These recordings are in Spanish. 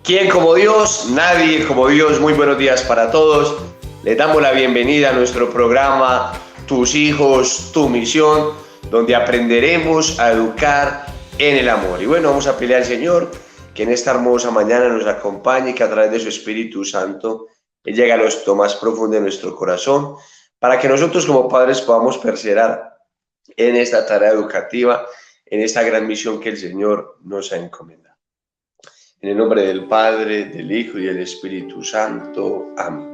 ¿Quién como Dios? Nadie como Dios. Muy buenos días para todos. Les damos la bienvenida a nuestro programa Tus hijos, tu misión, donde aprenderemos a educar en el amor. Y bueno, vamos a pedirle al Señor que en esta hermosa mañana nos acompañe, que a través de su Espíritu Santo Él llegue a lo más profundo de nuestro corazón, para que nosotros como padres podamos perseverar en esta tarea educativa, en esta gran misión que el Señor nos ha encomendado. En el nombre del Padre, del Hijo y del Espíritu Santo. Amén.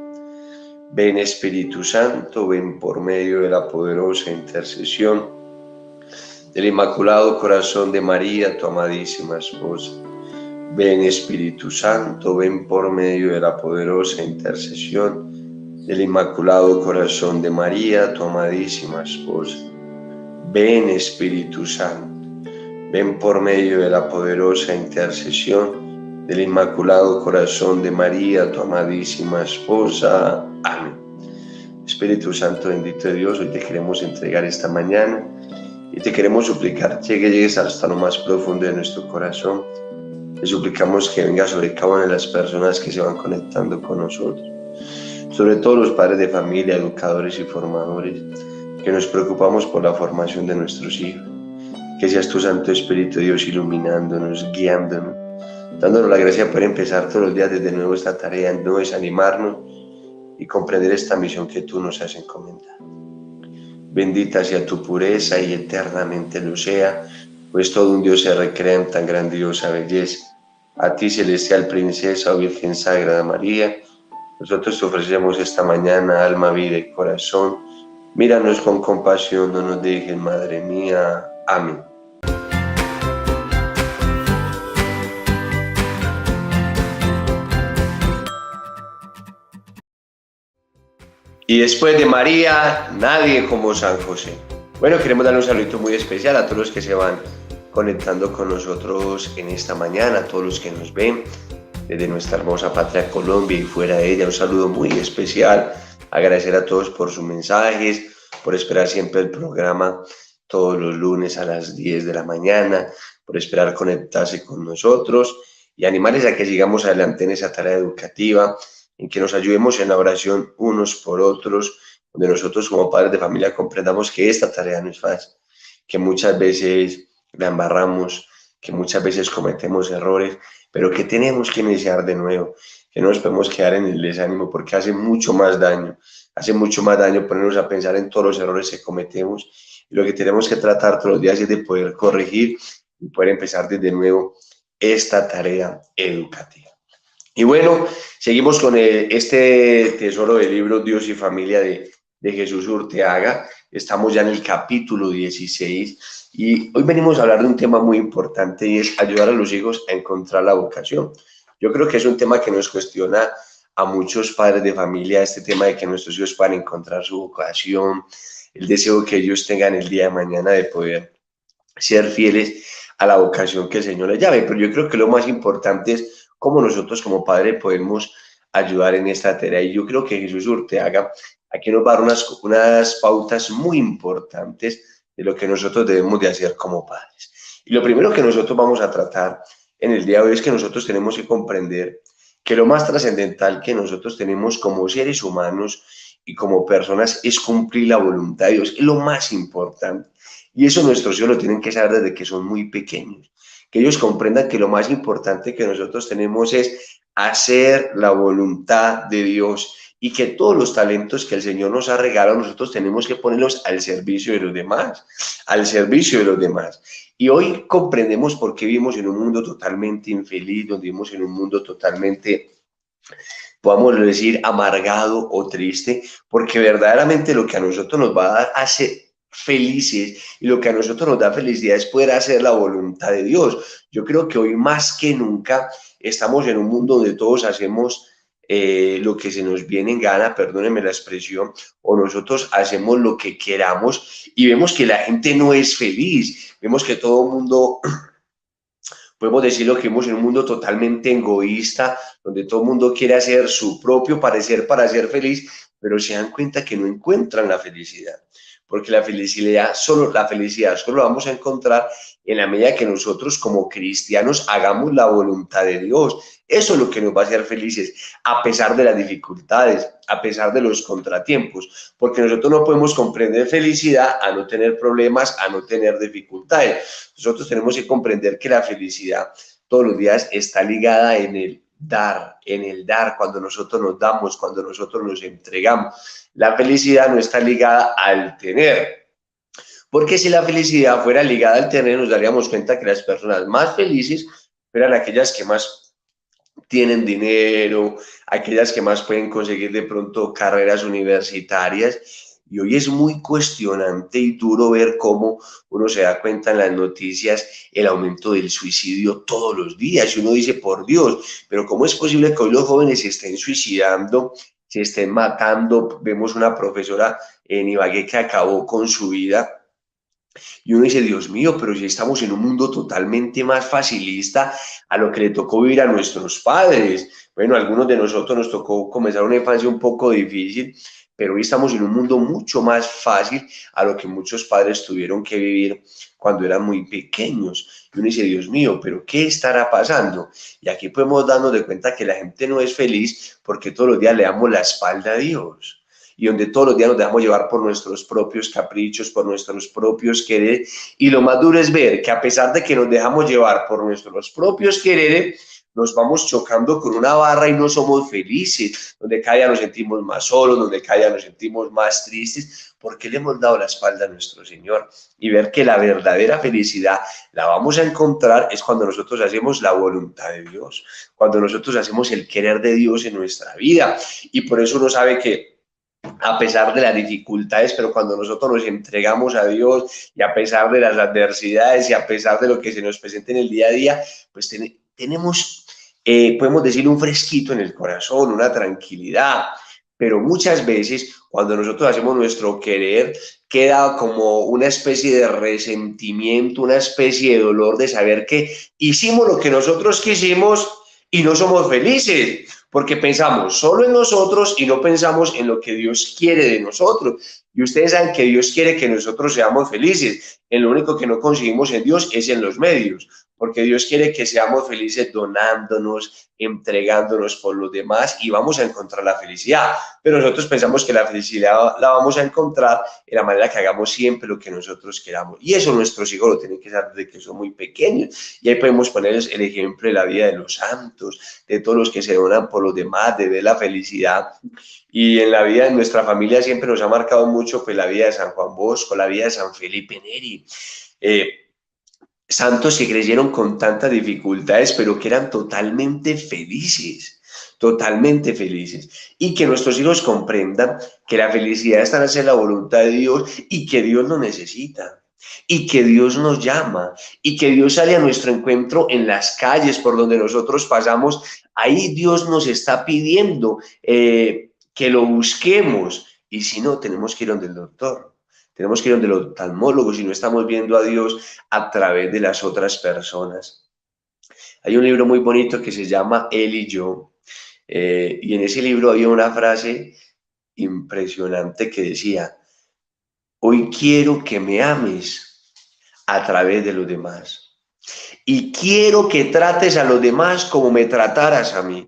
Ven Espíritu Santo, ven por medio de la poderosa intercesión del Inmaculado Corazón de María, tu amadísima esposa. Ven Espíritu Santo, ven por medio de la poderosa intercesión del Inmaculado Corazón de María, tu amadísima esposa. Ven Espíritu Santo, ven por medio de la poderosa intercesión del Inmaculado Corazón de María, tu amadísima esposa. Amén. Espíritu Santo bendito de Dios, hoy te queremos entregar esta mañana y te queremos suplicar que llegues hasta lo más profundo de nuestro corazón. Te suplicamos que venga sobre cada una de las personas que se van conectando con nosotros, sobre todo los padres de familia, educadores y formadores, que nos preocupamos por la formación de nuestros hijos. Que seas tu Santo Espíritu Dios iluminándonos, guiándonos, dándonos la gracia de poder empezar todos los días desde nuevo esta tarea, no desanimarnos y comprender esta misión que tú nos has encomendado. Bendita sea tu pureza y eternamente lo sea, pues todo un Dios se recrea en tan grandiosa belleza. A ti, celestial princesa o Virgen Sagrada María, nosotros te ofrecemos esta mañana alma, vida y corazón. Míranos con compasión, no nos dejes, Madre mía. Amén. Y después de María, nadie como San José. Bueno, queremos darle un saludo muy especial a todos los que se van conectando con nosotros en esta mañana, a todos los que nos ven desde nuestra hermosa patria Colombia y fuera de ella. Un saludo muy especial, agradecer a todos por sus mensajes, por esperar siempre el programa todos los lunes a las 10 de la mañana, por esperar conectarse con nosotros y animarles a que sigamos adelante en esa tarea educativa, en que nos ayudemos en la oración unos por otros, donde nosotros como padres de familia comprendamos que esta tarea no es fácil, que muchas veces la embarramos, que muchas veces cometemos errores, pero que tenemos que iniciar de nuevo, que no nos podemos quedar en el desánimo porque hace mucho más daño ponernos a pensar en todos los errores que cometemos, y lo que tenemos que tratar todos los días es de poder corregir y poder empezar desde nuevo esta tarea educativa. Y bueno, seguimos con este tesoro del libro Dios y Familia de Jesús Urteaga. Estamos ya en el capítulo 16 y hoy venimos a hablar de un tema muy importante y es ayudar a los hijos a encontrar la vocación. Yo creo que es un tema que nos cuestiona a muchos padres de familia, este tema de que nuestros hijos puedan encontrar su vocación, el deseo que ellos tengan el día de mañana de poder ser fieles a la vocación que el Señor les llame. Pero yo creo que lo más importante es cómo nosotros como padres podemos ayudar en esta tarea. Y yo creo que Jesús Urteaga aquí nos va a dar unas pautas muy importantes de lo que nosotros debemos de hacer como padres. Y lo primero que nosotros vamos a tratar en el día de hoy es que nosotros tenemos que comprender que lo más trascendental que nosotros tenemos como seres humanos y como personas es cumplir la voluntad de Dios. Es lo más importante. Y eso nuestros hijos lo tienen que saber desde que son muy pequeños. Que ellos comprendan que lo más importante que nosotros tenemos es hacer la voluntad de Dios y que todos los talentos que el Señor nos ha regalado nosotros tenemos que ponerlos al servicio de los demás, al servicio de los demás. Y hoy comprendemos por qué vivimos en un mundo totalmente infeliz, donde vivimos en un mundo totalmente, podamos decir, amargado o triste, porque verdaderamente lo que a nosotros nos va a dar felices, y lo que a nosotros nos da felicidad es poder hacer la voluntad de Dios. Yo creo que hoy más que nunca estamos en un mundo donde todos hacemos lo que se nos viene en gana, perdónenme la expresión, o nosotros hacemos lo que queramos y vemos que la gente no es feliz, vemos que todo el mundo, podemos decirlo, que vivimos en un mundo totalmente egoísta, donde todo el mundo quiere hacer su propio parecer para ser feliz, pero se dan cuenta que no encuentran la felicidad, porque la felicidad solo la vamos a encontrar en la medida que nosotros como cristianos hagamos la voluntad de Dios. Eso es lo que nos va a hacer felices, a pesar de las dificultades, a pesar de los contratiempos, porque nosotros no podemos comprender felicidad a no tener problemas, a no tener dificultades. Nosotros tenemos que comprender que la felicidad todos los días está ligada en el dar, cuando nosotros nos damos, cuando nosotros nos entregamos. La felicidad no está ligada al tener, porque si la felicidad fuera ligada al tener, nos daríamos cuenta que las personas más felices eran aquellas que más tienen dinero, aquellas que más pueden conseguir de pronto carreras universitarias. Y hoy es muy cuestionante y duro ver cómo uno se da cuenta en las noticias el aumento del suicidio todos los días. Y uno dice, por Dios, pero ¿cómo es posible que hoy los jóvenes se estén suicidando, se estén matando? Vemos una profesora en Ibagué que acabó con su vida. Y uno dice, Dios mío, pero si estamos en un mundo totalmente más facilista a lo que le tocó vivir a nuestros padres. Bueno, a algunos de nosotros nos tocó comenzar una infancia un poco difícil, pero hoy estamos en un mundo mucho más fácil a lo que muchos padres tuvieron que vivir cuando eran muy pequeños. Y uno dice, Dios mío, pero ¿qué estará pasando? Y aquí podemos darnos de cuenta que la gente no es feliz porque todos los días le damos la espalda a Dios y donde todos los días nos dejamos llevar por nuestros propios caprichos, por nuestros propios quereres. Y lo más duro es ver que a pesar de que nos dejamos llevar por nuestros propios quereres, nos vamos chocando con una barra y no somos felices, donde cada día nos sentimos más solos, donde cada día nos sentimos más tristes, porque le hemos dado la espalda a nuestro Señor. Y ver que la verdadera felicidad la vamos a encontrar es cuando nosotros hacemos la voluntad de Dios, cuando nosotros hacemos el querer de Dios en nuestra vida. Y por eso uno sabe que a pesar de las dificultades, pero cuando nosotros nos entregamos a Dios y a pesar de las adversidades y a pesar de lo que se nos presenta en el día a día, pues tenemos, podemos decir, un fresquito en el corazón, una tranquilidad. Pero muchas veces cuando nosotros hacemos nuestro querer, queda como una especie de resentimiento, una especie de dolor de saber que hicimos lo que nosotros quisimos y no somos felices, porque pensamos solo en nosotros y no pensamos en lo que Dios quiere de nosotros. Y ustedes saben que Dios quiere que nosotros seamos felices. En lo único que no conseguimos en Dios es en los medios, porque Dios quiere que seamos felices donándonos, entregándonos por los demás y vamos a encontrar la felicidad. Pero nosotros pensamos que la felicidad la vamos a encontrar en la manera que hagamos siempre lo que nosotros queramos. Y eso nuestros hijos lo tienen que saber desde que son muy pequeños. Y ahí podemos ponerles el ejemplo de la vida de los santos, de todos los que se donan por los demás, de ver la felicidad. Y en la vida de nuestra familia siempre nos ha marcado mucho pues la vida de San Juan Bosco, la vida de San Felipe Neri. Eh, Santos que creyeron con tantas dificultades, pero que eran totalmente felices. Y que nuestros hijos comprendan que la felicidad está en hacer la voluntad de Dios y que Dios nos necesita. Y que Dios nos llama y que Dios sale a nuestro encuentro en las calles por donde nosotros pasamos. Ahí Dios nos está pidiendo que lo busquemos. Y si no, tenemos que ir donde el doctor. Tenemos que ir donde el oftalmólogo si no estamos viendo a Dios a través de las otras personas. Hay un libro muy bonito que se llama Él y yo, y en ese libro había una frase impresionante que decía, hoy quiero que me ames a través de los demás y quiero que trates a los demás como me trataras a mí.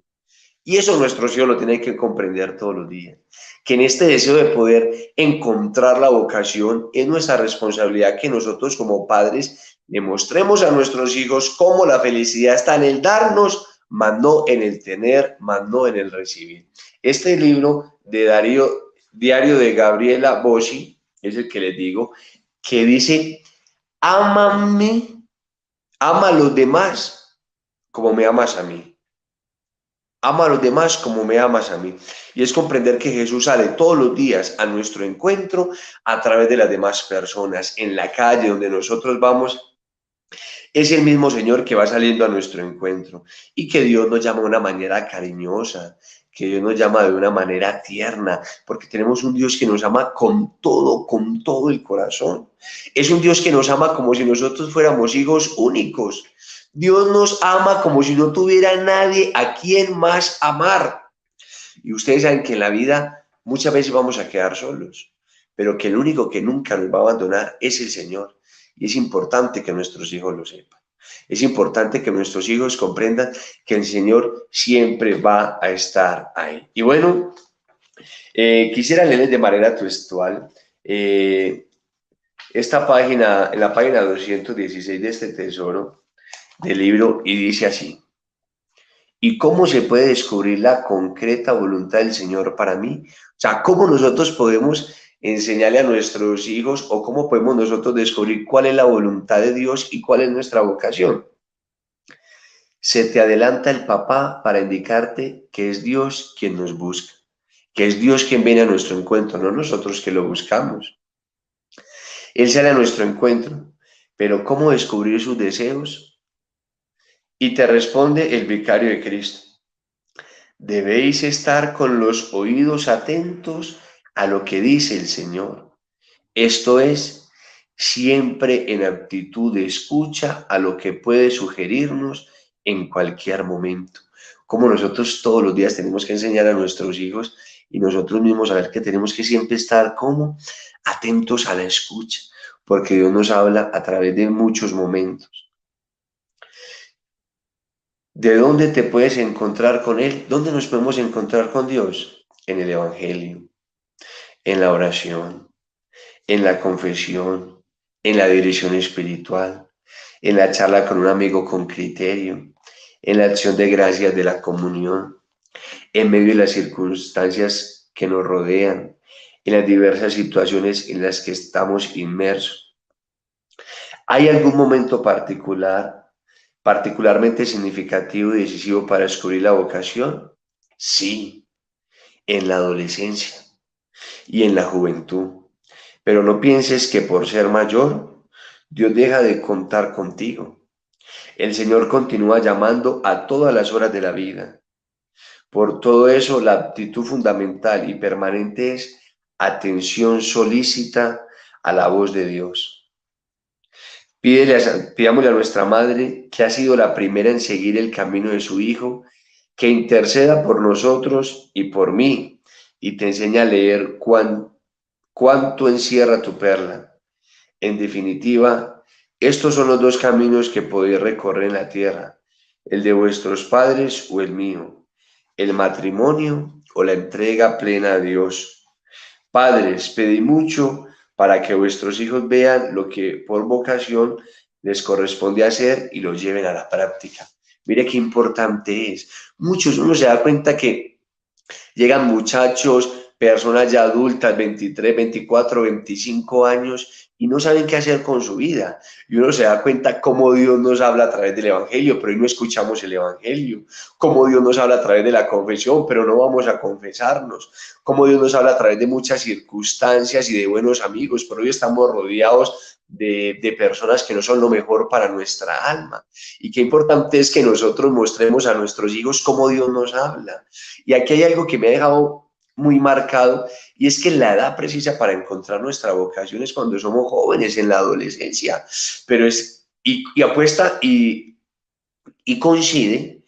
Y eso nuestros hijos lo tienen que comprender todos los días. Que en este deseo de poder encontrar la vocación es nuestra responsabilidad que nosotros como padres demostremos a nuestros hijos cómo la felicidad está en el darnos, más no en el tener, más no en el recibir. Este libro de Diario de Gabriela Boschi, es el que les digo, que dice, ámame, ama a los demás como me amas a mí. ama a los demás como me amas a mí. Y es comprender que Jesús sale todos los días a nuestro encuentro a través de las demás personas, en la calle donde nosotros vamos. Es el mismo Señor que va saliendo a nuestro encuentro y que Dios nos llama de una manera cariñosa, que Dios nos llama de una manera tierna, porque tenemos un Dios que nos ama con todo el corazón. Es un Dios que nos ama como si nosotros fuéramos hijos únicos. Dios nos ama como si no tuviera nadie a quien más amar. Y ustedes saben que en la vida muchas veces vamos a quedar solos, pero que el único que nunca nos va a abandonar es el Señor. Y es importante que nuestros hijos lo sepan. Es importante que nuestros hijos comprendan que el Señor siempre va a estar ahí. Y bueno, quisiera leerles de manera textual esta página, en la página 216 de este tesoro del libro, y dice así: ¿y cómo se puede descubrir la concreta voluntad del Señor para mí? O sea, ¿cómo nosotros podemos enseñarle a nuestros hijos o cómo podemos nosotros descubrir cuál es la voluntad de Dios y cuál es nuestra vocación? Se te adelanta el papá para indicarte que es Dios quien nos busca, que es Dios quien viene a nuestro encuentro, no nosotros que lo buscamos. Él sale a nuestro encuentro, pero ¿cómo descubrir sus deseos? Y te responde el vicario de Cristo: debéis estar con los oídos atentos a lo que dice el Señor. Esto es, siempre en actitud de escucha a lo que puede sugerirnos en cualquier momento. Como nosotros todos los días tenemos que enseñar a nuestros hijos y nosotros mismos saber que tenemos que siempre estar como atentos a la escucha, porque Dios nos habla a través de muchos momentos. ¿De dónde te puedes encontrar con Él? ¿Dónde nos podemos encontrar con Dios? En el Evangelio, en la oración, en la confesión, en la dirección espiritual, en la charla con un amigo con criterio, en la acción de gracias de la comunión, en medio de las circunstancias que nos rodean, en las diversas situaciones en las que estamos inmersos. ¿Hay algún momento particularmente significativo y decisivo para descubrir la vocación? Sí, en la adolescencia y en la juventud. Pero no pienses que por ser mayor, Dios deja de contar contigo. El Señor continúa llamando a todas las horas de la vida. Por todo eso, la actitud fundamental y permanente es atención solícita a la voz de Dios. Pidámosle a nuestra Madre, que ha sido la primera en seguir el camino de su Hijo, que interceda por nosotros y por mí, y te enseña a leer cuánto encierra tu perla. En definitiva, estos son los dos caminos que podéis recorrer en la tierra: el de vuestros padres o el mío, el matrimonio o la entrega plena a Dios. Padres, pedid mucho para que vuestros hijos vean lo que por vocación les corresponde hacer y lo lleven a la práctica. Mire qué importante es. Muchos, uno se da cuenta que llegan muchachos, personas ya adultas, 23, 24, 25 años, y no saben qué hacer con su vida. Y uno se da cuenta cómo Dios nos habla a través del Evangelio, pero hoy no escuchamos el Evangelio. Cómo Dios nos habla a través de la confesión, pero no vamos a confesarnos. Cómo Dios nos habla a través de muchas circunstancias y de buenos amigos, pero hoy estamos rodeados de personas que no son lo mejor para nuestra alma. Y qué importante es que nosotros mostremos a nuestros hijos cómo Dios nos habla. Y aquí hay algo que me ha dejado muy marcado, y es que la edad precisa para encontrar nuestra vocación es cuando somos jóvenes, en la adolescencia, pero y apuesta y coincide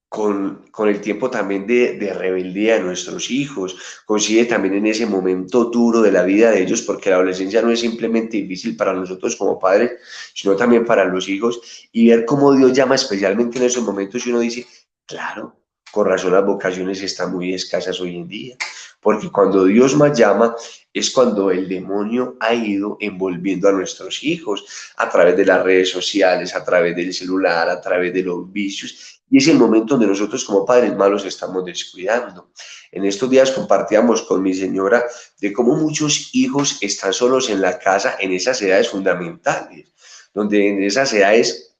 con el tiempo también de rebeldía de nuestros hijos, coincide también en ese momento duro de la vida de ellos, porque la adolescencia no es simplemente difícil para nosotros como padres, sino también para los hijos, y ver cómo Dios llama especialmente en esos momentos y uno dice, claro, con razón las vocaciones están muy escasas hoy en día, porque cuando Dios más llama es cuando el demonio ha ido envolviendo a nuestros hijos a través de las redes sociales, a través del celular, a través de los vicios, y es el momento donde nosotros como padres malos estamos descuidando. En estos días compartíamos con mi señora de cómo muchos hijos están solos en la casa en esas edades fundamentales, donde en esas edades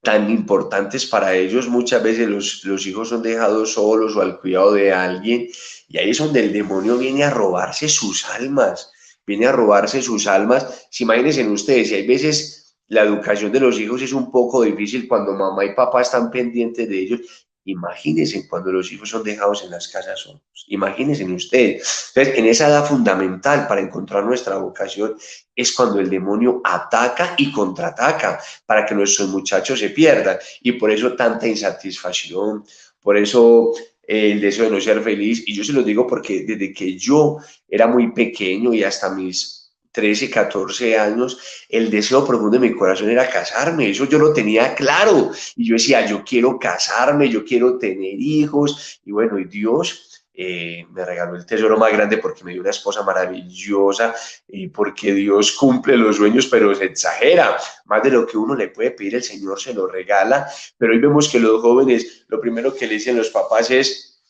tan importantes para ellos, muchas veces los hijos son dejados solos o al cuidado de alguien, y ahí es donde el demonio viene a robarse sus almas, viene a robarse sus almas. Si imagínense ustedes, si hay veces la educación de los hijos es un poco difícil cuando mamá y papá están pendientes de ellos, imagínense cuando los hijos son dejados en las casas solos, imagínense ustedes. Entonces, en esa edad fundamental para encontrar nuestra vocación es cuando el demonio ataca y contraataca para que nuestros muchachos se pierdan. Y por eso tanta insatisfacción, por eso el deseo de no ser feliz. Y yo se lo digo porque desde que yo era muy pequeño y hasta mis 13, 14 años, el deseo profundo de mi corazón era casarme, eso yo lo tenía claro. Y yo decía, yo quiero casarme, yo quiero tener hijos. Y bueno, y Dios me regaló el tesoro más grande porque me dio una esposa maravillosa y porque Dios cumple los sueños, pero se exagera. Más de lo que uno le puede pedir, el Señor se lo regala. Pero hoy vemos que los jóvenes, lo primero que le dicen los papás es,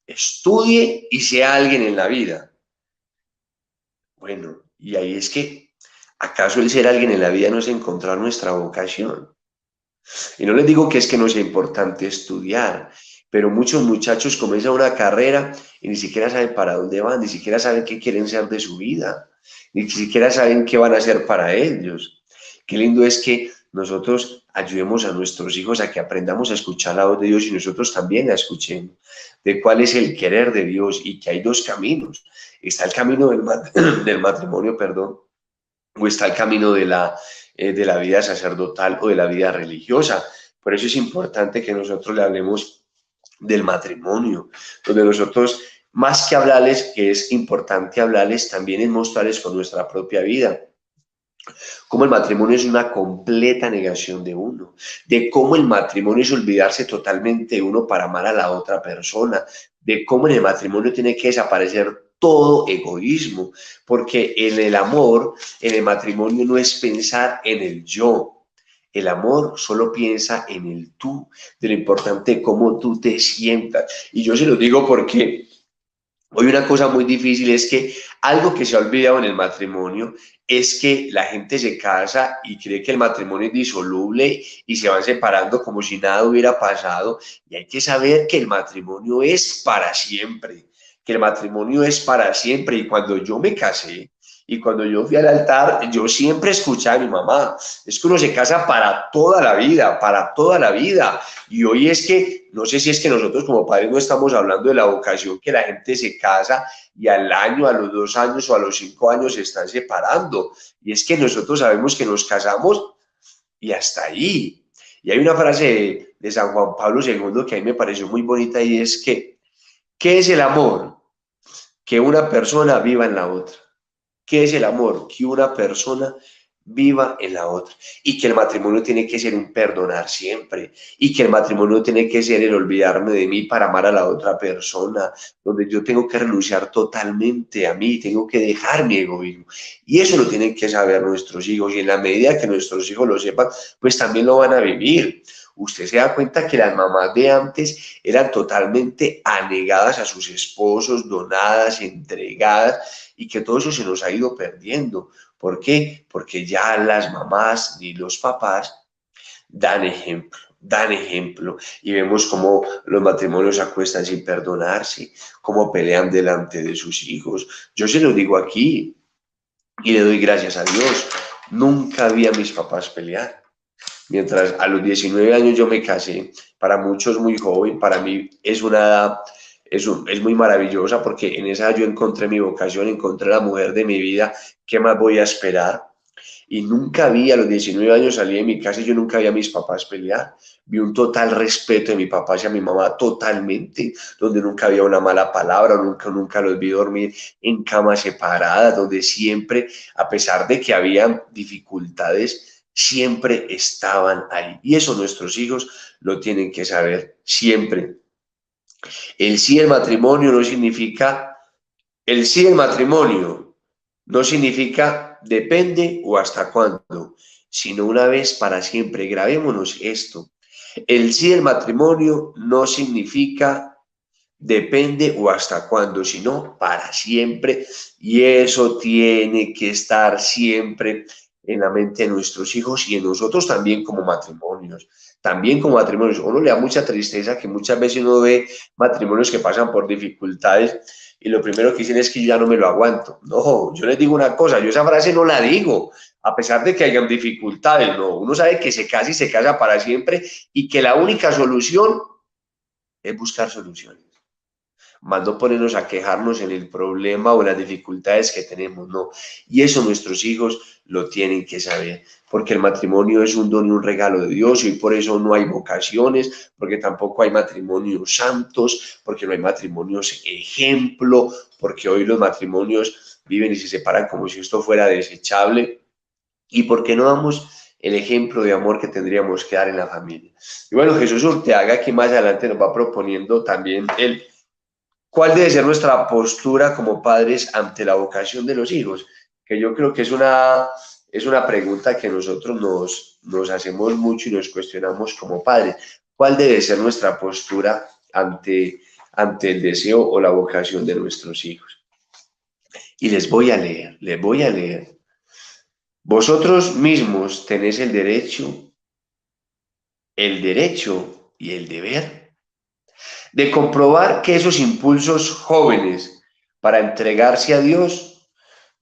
estudie y sea alguien en la vida. Bueno, y ahí es que, ¿acaso el ser alguien en la vida no es encontrar nuestra vocación? Y no les digo que es que no sea importante estudiar, pero muchos muchachos comienzan una carrera y ni siquiera saben para dónde van, ni siquiera saben qué quieren ser de su vida, ni siquiera saben qué van a hacer para ellos. Qué lindo es que nosotros ayudemos a nuestros hijos a que aprendamos a escuchar la voz de Dios y nosotros también la escuchemos, de cuál es el querer de Dios y que hay dos caminos. Está el camino del matrimonio, perdón, o está el camino de la vida sacerdotal o de la vida religiosa. Por eso es importante que nosotros le hablemos del matrimonio, donde nosotros, más que hablarles, que es importante hablarles, también es mostrarles con nuestra propia vida cómo el matrimonio es una completa negación de uno, de cómo el matrimonio es olvidarse totalmente de uno para amar a la otra persona, de cómo en el matrimonio tiene que desaparecer todo egoísmo, porque en el amor, en el matrimonio no es pensar en el yo. El amor solo piensa en el tú, de lo importante cómo tú te sientas. Y yo se lo digo porque hoy una cosa muy difícil es que algo que se ha olvidado en el matrimonio es que la gente se casa y cree que el matrimonio es disoluble y se van separando como si nada hubiera pasado. Y hay que saber que el matrimonio es para siempre, que el matrimonio es para siempre. Y cuando yo me casé y cuando yo fui al altar, yo siempre escuchaba a mi mamá, es que uno se casa para toda la vida, para toda la vida. Y hoy es que, no sé si es que nosotros como padres no estamos hablando de la vocación, que la gente se casa y al año, a los 2 años o a los 5 años se están separando. Y es que nosotros sabemos que nos casamos y hasta ahí. Y hay una frase de San Juan Pablo II que a mí me pareció muy bonita y es que, ¿qué es el amor? Que una persona viva en la otra. ¿Qué es el amor? Que una persona viva en la otra y que el matrimonio tiene que ser un perdonar siempre y que el matrimonio tiene que ser el olvidarme de mí para amar a la otra persona, donde yo tengo que renunciar totalmente a mí, tengo que dejar mi egoísmo y eso lo tienen que saber nuestros hijos y en la medida que nuestros hijos lo sepan, pues también lo van a vivir. Usted se da cuenta que las mamás de antes eran totalmente anegadas a sus esposos, donadas, entregadas, y que todo eso se nos ha ido perdiendo. ¿Por qué? Porque ya las mamás ni los papás dan ejemplo y vemos cómo los matrimonios se acuestan sin perdonarse, cómo pelean delante de sus hijos. Yo se lo digo aquí y le doy gracias a Dios. Nunca vi a mis papás pelear. Mientras a los 19 años yo me casé, para muchos muy joven, para mí es una edad, es muy maravillosa porque en esa yo encontré mi vocación, encontré la mujer de mi vida, ¿qué más voy a esperar? Y nunca vi, a los 19 años salí de mi casa y yo nunca vi a mis papás pelear. Vi un total respeto de mi papá hacia mi mamá, totalmente, donde nunca había una mala palabra, nunca los vi dormir en camas separadas, donde siempre, a pesar de que había dificultades, siempre estaban ahí. Y eso nuestros hijos lo tienen que saber siempre. El sí del matrimonio no significa, el sí del matrimonio no significa depende o hasta cuándo, sino una vez para siempre. Grabémonos esto. El sí del matrimonio no significa depende o hasta cuándo, sino para siempre. Y eso tiene que estar siempre en la mente de nuestros hijos y en nosotros también como matrimonios. También como matrimonios. Uno le da mucha tristeza que muchas veces uno ve matrimonios que pasan por dificultades y lo primero que dicen es que yo ya no me lo aguanto. No, yo les digo una cosa, yo esa frase no la digo, a pesar de que hayan dificultades, no. Uno sabe que se casa y se casa para siempre y que la única solución es buscar soluciones. Más no ponernos a quejarnos en el problema o en las dificultades que tenemos, no. Y eso nuestros hijos lo tienen que saber, porque el matrimonio es un don y un regalo de Dios y por eso no hay vocaciones, porque tampoco hay matrimonios santos, porque no hay matrimonios ejemplo, porque hoy los matrimonios viven y se separan como si esto fuera desechable y porque no damos el ejemplo de amor que tendríamos que dar en la familia. Y bueno, Jesús Urteaga aquí más adelante nos va proponiendo también ¿cuál debe ser nuestra postura como padres ante la vocación de los hijos? Que yo creo que es una pregunta que nosotros nos hacemos mucho y nos cuestionamos como padres. ¿Cuál debe ser nuestra postura ante el deseo o la vocación de nuestros hijos? Y les voy a leer. Vosotros mismos tenéis el derecho y el deber de comprobar que esos impulsos jóvenes para entregarse a Dios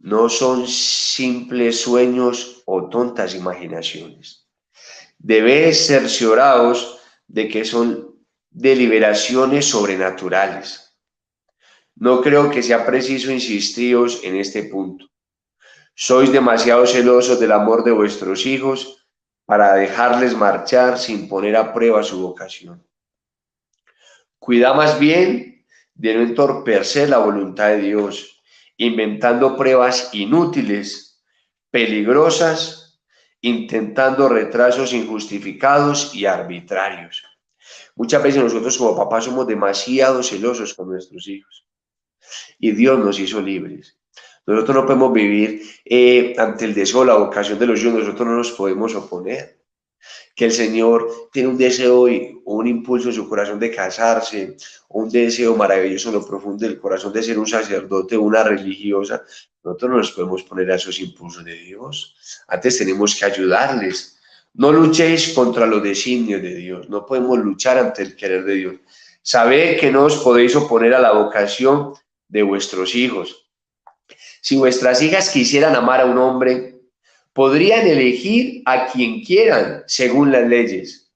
no son simples sueños o tontas imaginaciones. Debéis cercioraos de que son deliberaciones sobrenaturales. No creo que sea preciso insistiros en este punto. Sois demasiado celosos del amor de vuestros hijos para dejarles marchar sin poner a prueba su vocación. Cuida más bien de no entorpecer la voluntad de Dios, inventando pruebas inútiles, peligrosas, intentando retrasos injustificados y arbitrarios. Muchas veces nosotros como papás somos demasiado celosos con nuestros hijos y Dios nos hizo libres. Nosotros no podemos vivir ante el deseo o la vocación de los hijos, nosotros no nos podemos oponer. Que el Señor tiene un deseo y un impulso en su corazón de casarse, un deseo maravilloso en lo profundo del corazón de ser un sacerdote, una religiosa, nosotros no nos podemos poner a esos impulsos de Dios. Antes tenemos que ayudarles. No luchéis contra los designios de Dios, no podemos luchar ante el querer de Dios. Sabed que no os podéis oponer a la vocación de vuestros hijos. Si vuestras hijas quisieran amar a un hombre, podrían elegir a quien quieran según las leyes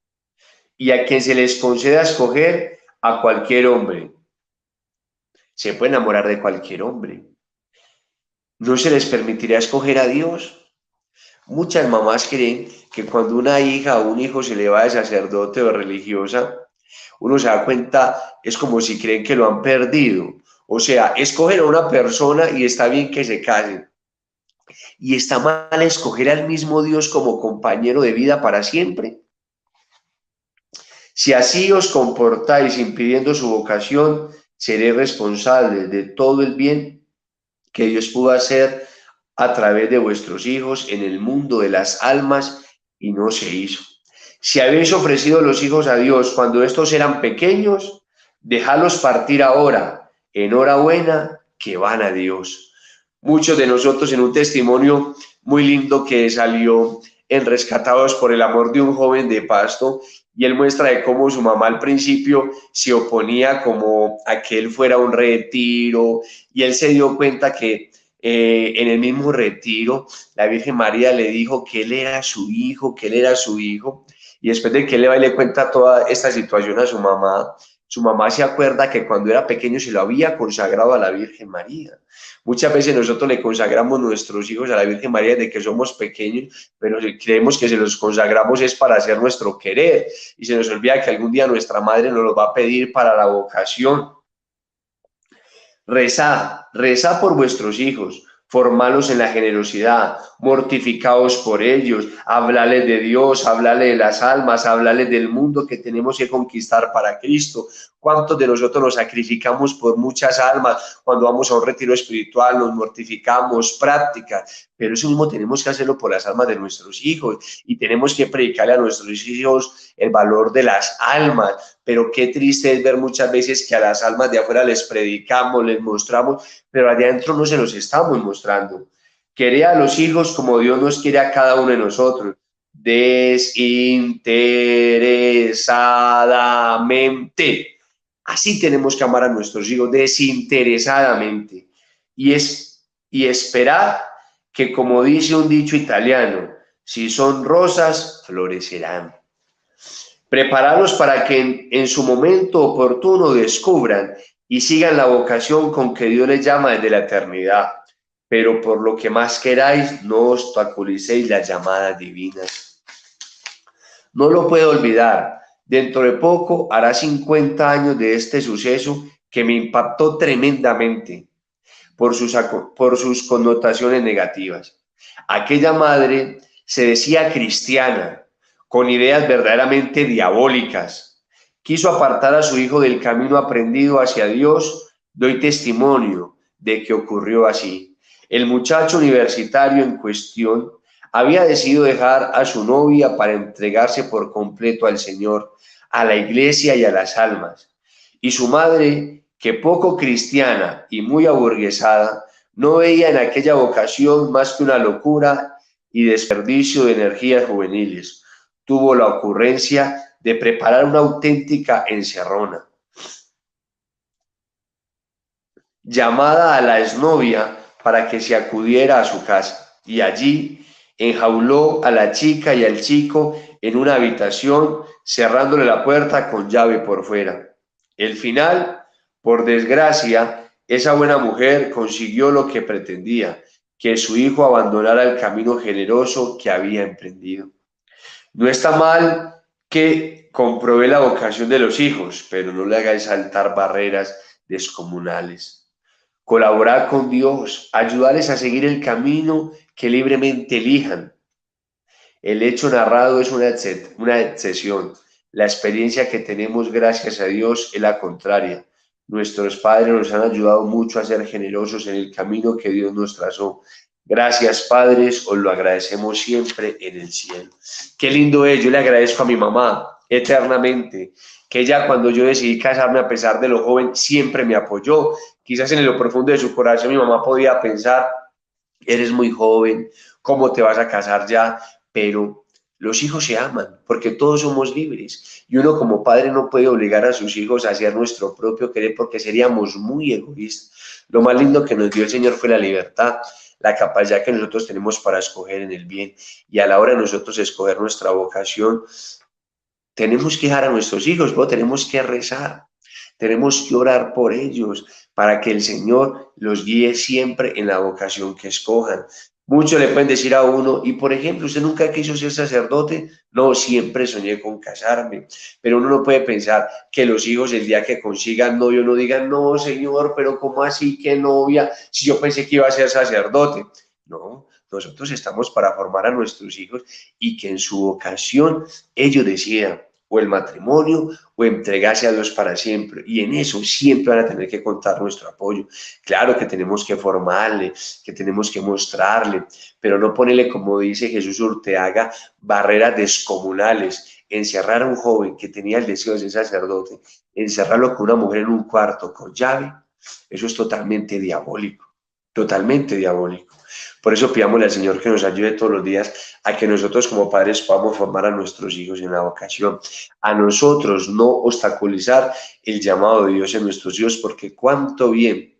y a quien se les conceda escoger a cualquier hombre. Se puede enamorar de cualquier hombre. ¿No se les permitirá escoger a Dios? Muchas mamás creen que cuando una hija o un hijo se le va de sacerdote o religiosa, uno se da cuenta, es como si creen que lo han perdido. O sea, escogen a una persona y está bien que se casen. ¿Y está mal escoger al mismo Dios como compañero de vida para siempre? Si así os comportáis impidiendo su vocación, seré responsable de todo el bien que Dios pudo hacer a través de vuestros hijos en el mundo de las almas y no se hizo. Si habéis ofrecido los hijos a Dios cuando estos eran pequeños, dejadlos partir ahora. Enhorabuena que van a Dios. Muchos de nosotros en un testimonio muy lindo que salió en Rescatados por el amor de un joven de Pasto, y él muestra de cómo su mamá al principio se oponía como a que él fuera a un retiro, y él se dio cuenta que en el mismo retiro la Virgen María le dijo que él era su hijo, que él era su hijo, y después de que él le va y le cuenta toda esta situación a su mamá se acuerda que cuando era pequeño se lo había consagrado a la Virgen María. Muchas veces nosotros le consagramos nuestros hijos a la Virgen María desde que somos pequeños, pero creemos que se los consagramos es para hacer nuestro querer y se nos olvida que algún día nuestra madre nos lo va a pedir para la vocación. Rezad por vuestros hijos, formalos en la generosidad, mortificaos por ellos, hablarles de Dios, hablarles de las almas, hablarles del mundo que tenemos que conquistar para Cristo. ¿Cuántos de nosotros nos sacrificamos por muchas almas cuando vamos a un retiro espiritual, nos mortificamos, prácticas? Pero eso mismo tenemos que hacerlo por las almas de nuestros hijos y tenemos que predicarle a nuestros hijos el valor de las almas. Pero qué triste es ver muchas veces que a las almas de afuera les predicamos, les mostramos, pero allá adentro no se los estamos mostrando. Querer a los hijos como Dios nos quiere a cada uno de nosotros, desinteresadamente. Así tenemos que amar a nuestros hijos, desinteresadamente. Y esperar que, como dice un dicho italiano, si son rosas, florecerán. Prepararlos para que en su momento oportuno descubran y sigan la vocación con que Dios les llama desde la eternidad. Pero por lo que más queráis, no obstaculicéis las llamadas divinas. No lo puedo olvidar. Dentro de poco hará 50 años de este suceso que me impactó tremendamente por sus connotaciones negativas. Aquella madre se decía cristiana, con ideas verdaderamente diabólicas. Quiso apartar a su hijo del camino aprendido hacia Dios. Doy testimonio de que ocurrió así. El muchacho universitario en cuestión había decidido dejar a su novia para entregarse por completo al Señor, a la iglesia y a las almas. Y su madre, que poco cristiana y muy aburguesada, no veía en aquella vocación más que una locura y desperdicio de energías juveniles. Tuvo la ocurrencia de preparar una auténtica encerrona. Llamada a la exnovia para que se acudiera a su casa, y allí enjauló a la chica y al chico en una habitación, cerrándole la puerta con llave por fuera. El final, por desgracia, esa buena mujer consiguió lo que pretendía, que su hijo abandonara el camino generoso que había emprendido. No está mal que compruebe la vocación de los hijos, pero no le hagáis saltar barreras descomunales. Colaborar con Dios, ayudarles a seguir el camino que libremente elijan. El hecho narrado es una excepción. La experiencia que tenemos gracias a Dios es la contraria. Nuestros padres nos han ayudado mucho a ser generosos en el camino que Dios nos trazó. Gracias, padres, os lo agradecemos siempre en el cielo. Qué lindo es, yo le agradezco a mi mamá eternamente, que ella cuando yo decidí casarme, a pesar de lo joven, siempre me apoyó. Quizás en lo profundo de su corazón mi mamá podía pensar, eres muy joven, ¿cómo te vas a casar ya? Pero los hijos se aman porque todos somos libres y uno como padre no puede obligar a sus hijos a hacer nuestro propio querer porque seríamos muy egoístas. Lo más lindo que nos dio el Señor fue la libertad, la capacidad que nosotros tenemos para escoger en el bien, y a la hora de nosotros escoger nuestra vocación, tenemos que dejar a nuestros hijos, ¿no? Tenemos que rezar, tenemos que orar por ellos para que el Señor los guíe siempre en la vocación que escojan. Muchos le pueden decir a uno, y por ejemplo, ¿usted nunca quiso ser sacerdote? No, siempre soñé con casarme. Pero uno no puede pensar que los hijos el día que consigan novio no digan, no, señor, pero ¿cómo así que novia? Si yo pensé que iba a ser sacerdote. No, nosotros estamos para formar a nuestros hijos y que en su vocación ellos decidan o el matrimonio o entregarse a Dios para siempre. Y en eso siempre van a tener que contar nuestro apoyo. Claro que tenemos que formarle, que tenemos que mostrarle, pero no ponerle, como dice Jesús Urteaga, barreras descomunales. Encerrar a un joven que tenía el deseo de ser sacerdote, encerrarlo con una mujer en un cuarto con llave, eso es totalmente diabólico, totalmente diabólico. Por eso pidámosle al Señor que nos ayude todos los días a que nosotros como padres podamos formar a nuestros hijos en la vocación, a nosotros no obstaculizar el llamado de Dios en nuestros hijos, porque cuánto bien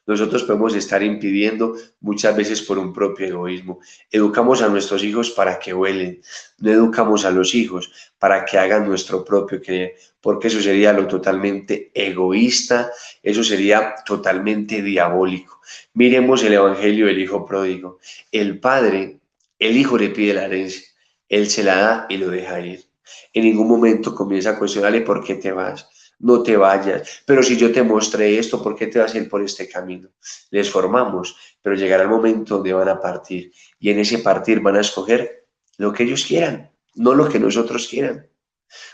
nosotros podemos estar impidiendo muchas veces por un propio egoísmo. Educamos a nuestros hijos para que vuelen, no educamos a los hijos para que hagan nuestro propio querer, porque eso sería lo totalmente egoísta, eso sería totalmente diabólico. Miremos el Evangelio del Hijo Pródigo. El padre, el hijo le pide la herencia, él se la da y lo deja ir. En ningún momento comienza a cuestionarle por qué te vas. No te vayas, pero si yo te mostré esto, ¿por qué te vas a ir por este camino? Les formamos, pero llegará el momento donde van a partir y en ese partir van a escoger lo que ellos quieran, no lo que nosotros quieran.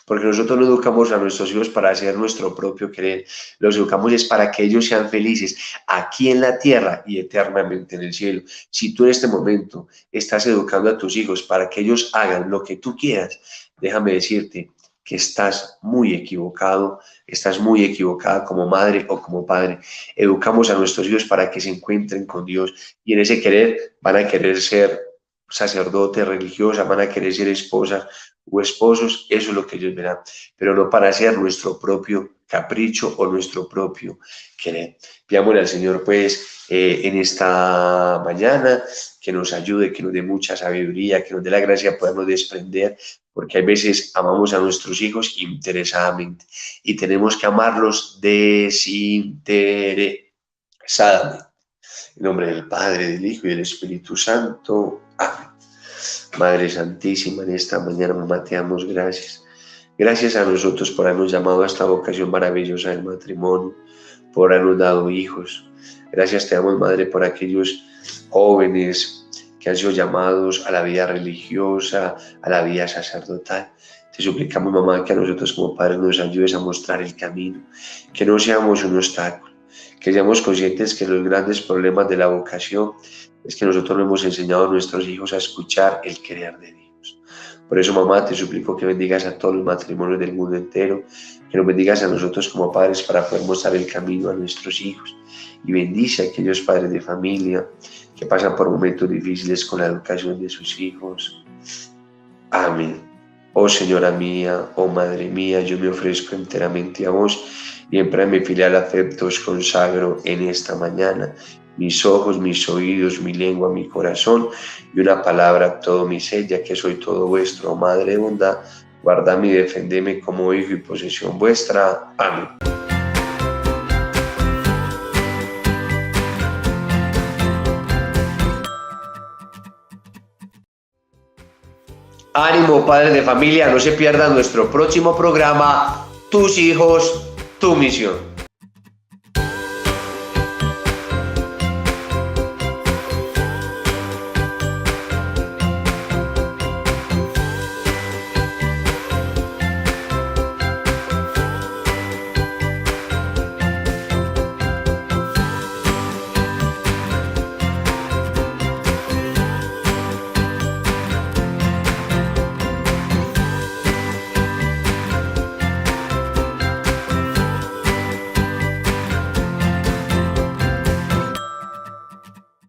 Porque nosotros no educamos a nuestros hijos para hacer nuestro propio querer, los educamos es para que ellos sean felices aquí en la tierra y eternamente en el cielo. Si tú en este momento estás educando a tus hijos para que ellos hagan lo que tú quieras, déjame decirte que estás muy equivocado, estás muy equivocada como madre o como padre. Educamos a nuestros hijos para que se encuentren con Dios y en ese querer van a querer ser sacerdotes, religiosas, van a querer ser esposas o esposos, eso es lo que ellos verán, pero no para ser nuestro propio capricho o nuestro propio querer. Pidámosle al Señor pues en esta mañana que nos ayude, que nos dé mucha sabiduría, que nos dé la gracia de podernos desprender, porque hay veces amamos a nuestros hijos interesadamente y tenemos que amarlos desinteresadamente. En nombre del Padre, del Hijo y del Espíritu Santo. Amén. Madre Santísima, en esta mañana, mamá, te damos gracias. Gracias a nosotros por habernos llamado a esta vocación maravillosa del matrimonio, por habernos dado hijos. Gracias te damos, Madre, por aquellos jóvenes que han sido llamados a la vida religiosa, a la vida sacerdotal. Te suplicamos, mamá, que a nosotros como padres nos ayudes a mostrar el camino, que no seamos un obstáculo, que seamos conscientes que los grandes problemas de la vocación es que nosotros no hemos enseñado a nuestros hijos a escuchar el querer de Dios. Por eso, mamá, te suplico que bendigas a todos los matrimonios del mundo entero, que nos bendigas a nosotros como padres para poder mostrar el camino a nuestros hijos. Y bendice a aquellos padres de familia que pasan por momentos difíciles con la educación de sus hijos. Amén. Oh Señora mía, oh Madre mía, yo me ofrezco enteramente a vos y en mi filial afecto os consagro en esta mañana mis ojos, mis oídos, mi lengua, mi corazón y una palabra, todo mi ser, ya que soy todo vuestro, oh Madre de bondad, guardadme y defendeme como hijo y posesión vuestra. Amén. Ánimo, padres de familia, no se pierdan nuestro próximo programa, Tus hijos, tu misión.